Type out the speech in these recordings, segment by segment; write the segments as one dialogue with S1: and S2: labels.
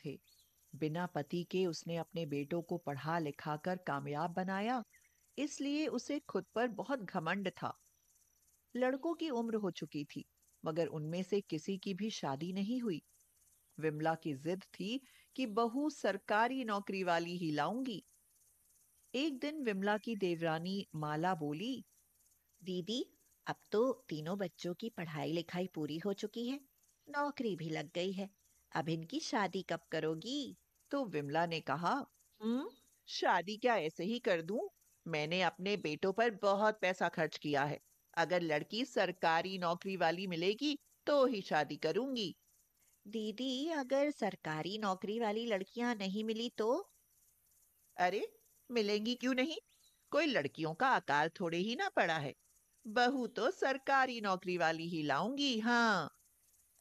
S1: थे। बिना पति के उसने अपने बेटों को पढ़ा लिखा कर कामयाब बनाया, इसलिए उसे खुद पर बहुत घमंड था। लड़कों की उम्र हो चुकी थी, मगर उनमें से किसी की भी शादी नहीं हुई। विमला की जिद थी कि बहू सरकारी नौकरी वाली ही लाऊंगी। एक दिन विमला की देवरानी माला बोली,
S2: दीदी, अब तो तीनों बच्चों की पढ़ाई लिखाई पूरी हो चुकी है, नौकरी भी लग गई है। अब इनकी शादी कब करोगी?
S1: तो विमला ने कहा, शादी क्या ऐसे ही कर दूं? मैंने अपने बेटों पर बहुत पैसा खर्च किया है। अगर लड़की सरकारी नौकरी वाली मिलेगी तो ही शादी करूंगी।
S2: दीदी, अगर सरकारी नौकरी वाली लड़कियां नहीं मिली तो?
S1: अरे, मिलेंगी क्यों नहीं? कोई लड़कियों का अकाल थोड़े ही ना पड़ा है। बहू तो सरकारी नौकरी वाली ही लाऊंगी, हाँ।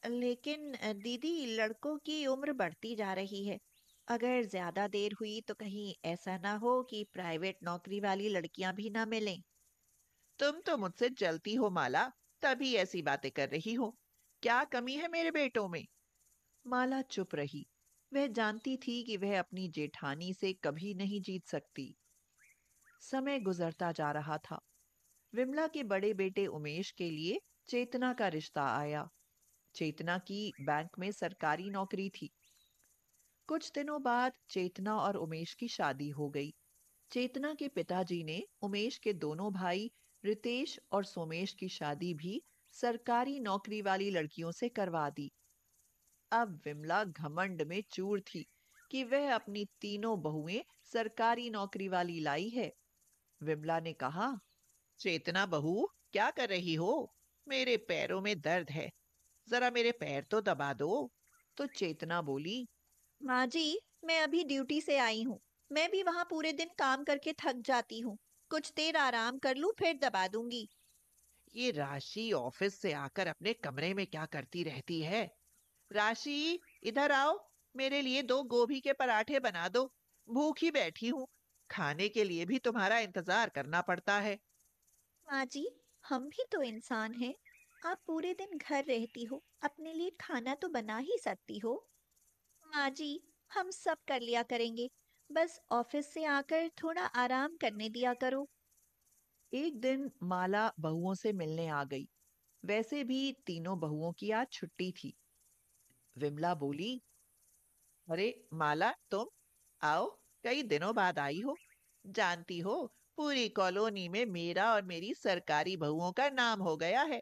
S2: लेकिन दीदी, लड़कों की उम्र बढ़ती जा रही है। अगर ज्यादा देर हुई तो कहीं ऐसा ना हो कि प्राइवेट नौकरी वाली लड़कियां भी ना मिलें।
S1: तुम तो मुझसे जलती हो माला, तभी ऐसी बातें कर रही हो। क्या कमी है मेरे बेटों में? माला चुप रही। वह जानती थी कि वह अपनी जेठानी से कभी नहीं जीत सकती। समय गुजरता जा रहा था। विमला के बड़े बेटे उमेश के लिए चेतना का रिश्ता आया। चेतना की बैंक में सरकारी नौकरी थी। कुछ दिनों बाद चेतना और उमेश की शादी हो गई। चेतना के पिताजी ने उमेश के दोनों भाई रितेश और सोमेश की शादी भी सरकारी नौकरी वाली लड़कियों से करवा दी। अब विमला घमंड में चूर थी कि वह अपनी तीनों बहुएं सरकारी नौकरी वाली लाई है। विमला ने कहा, चेतना बहू, क्या कर रही हो? मेरे पैरों में दर्द है, जरा मेरे पैर तो दबा दो। तो चेतना बोली,
S2: माँ जी, मैं अभी ड्यूटी से आई हूँ। मैं भी वहां पूरे दिन काम करके थक जाती हूँ। कुछ देर आराम कर लूँ फिर दबा दूंगी।
S1: ये राशि ऑफिस से आकर अपने कमरे में क्या करती रहती है? राशि, इधर आओ। मेरे लिए दो गोभी के पराठे बना दो। भूखी बैठी हूँ। खाने के लिए भी तुम्हारा इंतजार करना पड़ता है।
S2: माँ जी, हम भी तो इंसान हैं। आप पूरे दिन घर रहती हो, अपने लिए खाना तो बना ही सकती हो। माँ जी, हम सब कर लिया करेंगे। बस ऑफिस से आकर थोड़ा आराम करने दिया करो।
S1: एक दिन माला बहुओं से मिलने आ गई। वैसे भी तीनों बहुओं की आज छुट्टी थी। विमला बोली, अरे माला, तुम आओ। कई दिनों बाद आई हो। जानती हो, पूरी कॉलोनी में मेरा और मेरी सरकारी बहुओं का नाम हो गया है।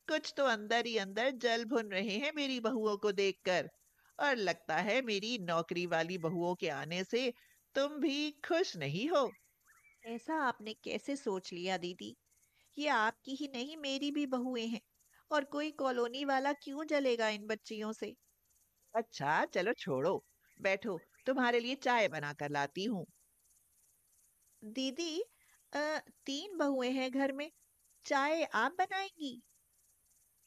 S1: कुछ तो अंदर ही अंदर जल भुन रहे हैं मेरी बहुओं को देखकर। और लगता है मेरी नौकरी वाली बहुओं के आने से तुम भी खुश नहीं हो।
S2: ऐसा आपने कैसे सोच लिया दीदी? ये आपकी ही नहीं, मेरी भी बहुएं हैं। और कोई कॉलोनी वाला क्यों जलेगा इन बच्चियों से?
S1: अच्छा चलो छोड़ो, बैठो, तुम्हारे लिए चाय बना कर लाती हूँ।
S2: दीदी, तीन बहुएं हैं घर में, चाय आप बनाएंगी?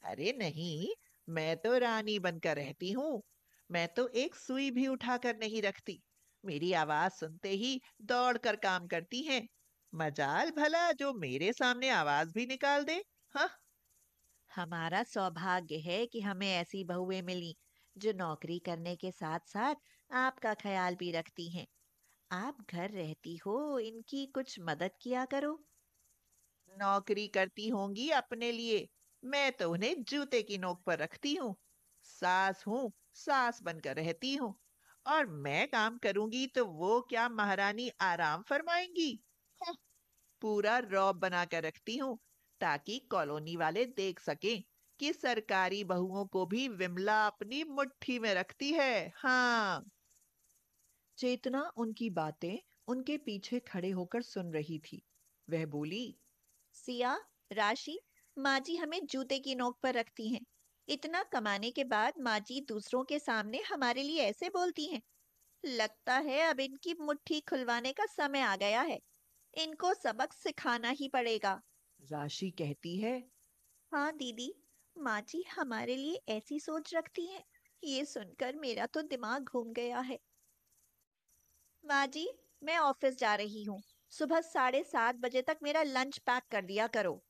S1: अरे नहीं, मैं तो रानी बनकर रहती हूँ। मैं तो एक सुई भी उठाकर नहीं रखती। मेरी आवाज सुनते ही दौड़ कर काम करती हैं। मजाल भला जो मेरे सामने आवाज भी निकाल दे। हाँ।
S2: हमारा सौभाग्य है कि हमें ऐसी बहुएं मिली जो नौकरी करने के साथ साथ आपका ख्याल भी रखती हैं। आप घर रहती हो, इनकी कुछ मदद किया करो।
S1: नौकरी करती होंगी अपने लिए, मैं तो उन्हें जूते की नोक पर रखती हूँ। सास हूँ, सास बनकर रहती हूँ। और मैं काम करूंगी तो वो क्या महारानी आराम फरमाएंगी? हाँ, पूरा रौब बना कर रखती हूँ, ताकि कॉलोनी वाले देख सकें कि सरकारी बहुओं को भी विमला अपनी मुट्ठी में रखती है। हाँ। चेतना उनकी बातें उनके पीछे खड़े होकर सुन रही थी। वह बोली,
S2: सिया, राशि, माँ जी हमें जूते की नोक पर रखती हैं। इतना कमाने के बाद माँ जी दूसरों के सामने हमारे लिए ऐसे बोलती हैं। लगता है अब इनकी मुट्ठी खुलवाने का समय आ गया है। इनको सबक सिखाना ही पड़ेगा।
S1: राशि कहती है,
S2: हाँ दीदी, माँ जी हमारे लिए ऐसी सोच रखती हैं। ये सुनकर मेरा तो दिमाग घूम गया है। माँ जी, मैं ऑफिस जा रही हूँ। सुबह 7:30 बजे तक मेरा लंच पैक कर दिया करो।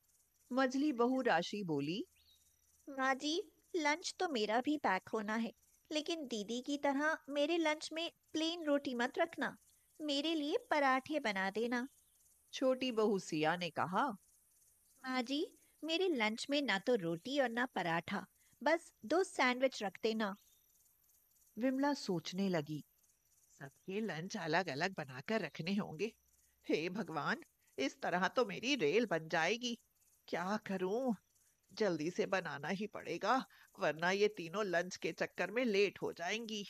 S1: मझली बहू राशि बोली,
S2: माँ जी, लंच तो मेरा भी पैक होना है। लेकिन दीदी की तरह मेरे लंच में प्लेन रोटी मत रखना। मेरे लिए पराठे बना देना।
S1: छोटी बहू सिया ने कहा।
S2: माँ जी, मेरे लंच में ना तो रोटी और ना पराठा, बस दो सैंडविच रख देना।
S1: विमला सोचने लगी, सबके लंच अलग अलग बनाकर रखने होंगे। हे भगवान, इस तरह तो मेरी रेल बन जाएगी। क्या करूं? जल्दी से बनाना ही पड़ेगा, वरना ये तीनों लंच के चक्कर में लेट हो जाएंगी।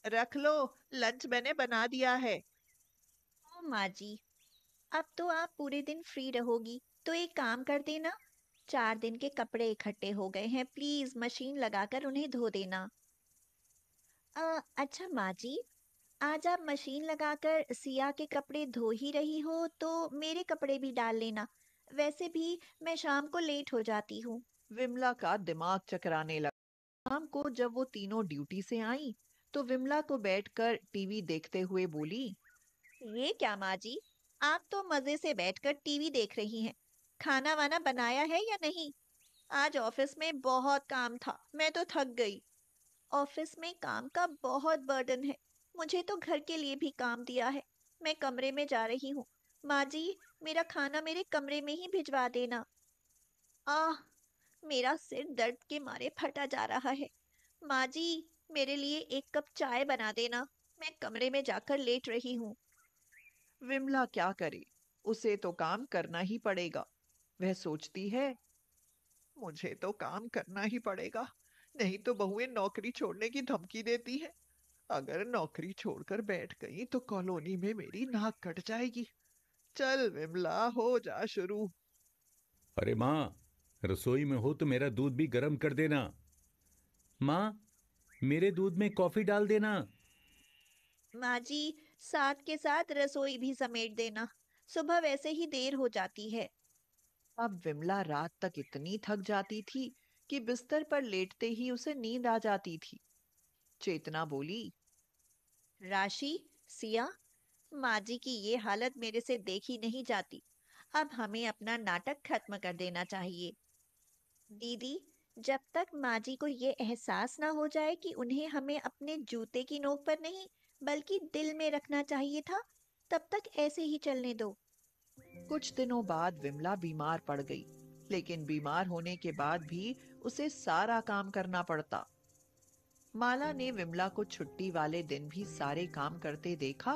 S1: रख लो, लंच मैंने बना दिया है।
S2: ओ माँ जी, अब तो आप पूरे दिन फ्री रहोगी, तो एक काम कर देना। 4 दिन के कपड़े इकट्ठे हो गए हैं, प्लीज मशीन लगाकर उन्हें धो देना। अच्छा माँ जी, आज आप मशीन लगाकर सिया के कपड़े धो ही रही हो तो मेरे कपड़े भी डाल लेना। वैसे भी मैं शाम को लेट हो जाती हूँ।
S1: विमला का दिमाग चकराने लगा। शाम को जब वो तीनों ड्यूटी से आई, तो विमला को बैठकर टीवी देखते हुए बोली।
S2: ये क्या माँ जी, आप तो मजे से बैठकर टीवी देख रही हैं। खाना वाना बनाया है या नहीं? आज ऑफिस में बहुत काम था, मैं तो थक गई। ऑफिस में काम का बहुत बर्डन है। मुझे तो घर के लिए भी काम दिया है। मैं कमरे में जा रही हूँ। माँ जी, मेरा खाना मेरे कमरे में ही भिजवा देना। आह, मेरा सिर दर्द के मारे फटा जा रहा है। माँ जी, मेरे लिए एक कप चाय बना देना। मैं कमरे में जाकर लेट रही हूँ।
S1: विमला क्या करे, उसे तो काम करना ही पड़ेगा। वह सोचती है, मुझे तो काम करना ही पड़ेगा, नहीं तो बहुएं नौकरी छोड़ने की धमकी देती है। अगर नौकरी छोड़कर बैठ गई तो कॉलोनी में मेरी नाक कट जाएगी। चल विमला, हो जा शुरू।
S3: अरे माँ, रसोई में हो तो मेरा दूध भी गर्म कर देना। माँ, मेरे दूध में कॉफी डाल देना।
S2: माँ जी, साथ के साथ रसोई भी समेट देना। सुबह वैसे ही देर हो जाती है।
S1: अब विमला रात तक इतनी थक जाती थी कि बिस्तर पर लेटते ही उसे नींद आ जाती थी। चेतना बोली।
S2: राशि, सिया, माँ जी की ये हालत मेरे से देखी नहीं जाती। अब हमें अपना नाटक खत्म कर देना चाहिए। दीदी, जब तक माँ जी को ये एहसास ना हो जाए कि उन्हें हमें अपने जूते की नोक पर नहीं, बल्कि दिल में रखना चाहिए था, तब तक ऐसे ही चलने दो।
S1: कुछ दिनों बाद विमला बीमार पड़ गई, लेकिन बीमार होने के बाद भी उसे सारा काम करना पड़ता। माला ने विमला को छुट्टी वाले दिन भी सारे काम करते देखा,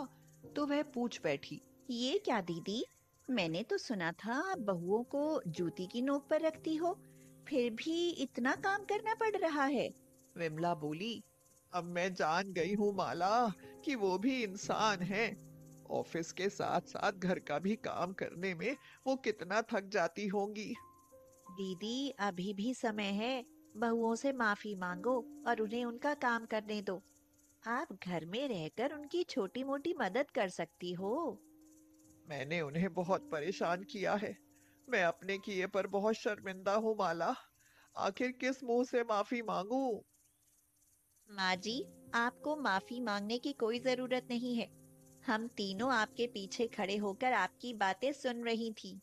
S1: तो वह पूछ बैठी।
S2: ये क्या दीदी, मैंने तो सुना था आप बहुओं को जूती की नोक पर रखती हो, फिर भी इतना काम करना पड़ रहा है।
S1: विमला बोली। अब मैं जान गई हूँ माला, कि वो भी इंसान है। ऑफिस के साथ साथ घर का भी काम करने में वो कितना थक जाती होंगी।
S2: दीदी, अभी भी समय है। बहुओं से माफी मांगो और उन्हें उनका काम करने दो। आप घर में रहकर उनकी छोटी मोटी मदद कर सकती हो।
S1: मैंने उन्हें बहुत परेशान किया है। मैं अपने किए पर बहुत शर्मिंदा हूँ माला। आखिर किस मुंह से माफी मांगू?
S2: माँ जी, आपको माफी मांगने की कोई जरूरत नहीं है। हम तीनों आपके पीछे खड़े होकर आपकी बातें सुन रही थी।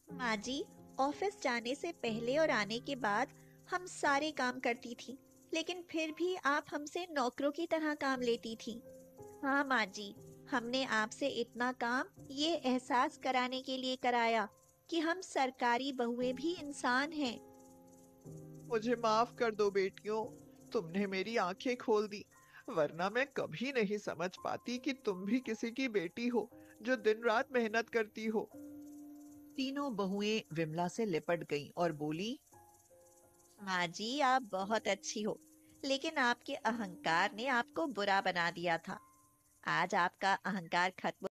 S2: माँ जी, ऑफिस जाने से पहले और आने के बाद हम सारे काम करती थी, लेकिन फिर भी आप हमसे नौकरों की तरह काम लेती थी। हाँ माँ जी, हमने आपसे इतना काम ये एहसास कराने के लिए कराया कि हम सरकारी बहुएं भी इंसान हैं।
S1: मुझे माफ कर दो बेटियों, तुमने मेरी आंखें खोल दी, वरना मैं कभी नहीं समझ पाती कि तुम भी किसी की बेटी हो, जो दिन रात मेहनत करती हो। तीनों बहुएं विमला से लिपट गईं और बोली।
S2: माँ जी, आप बहुत अच्छी हो, लेकिन आपके अहंकार ने आपको बुरा बना दिया था। आज आपका अहंकार खत्म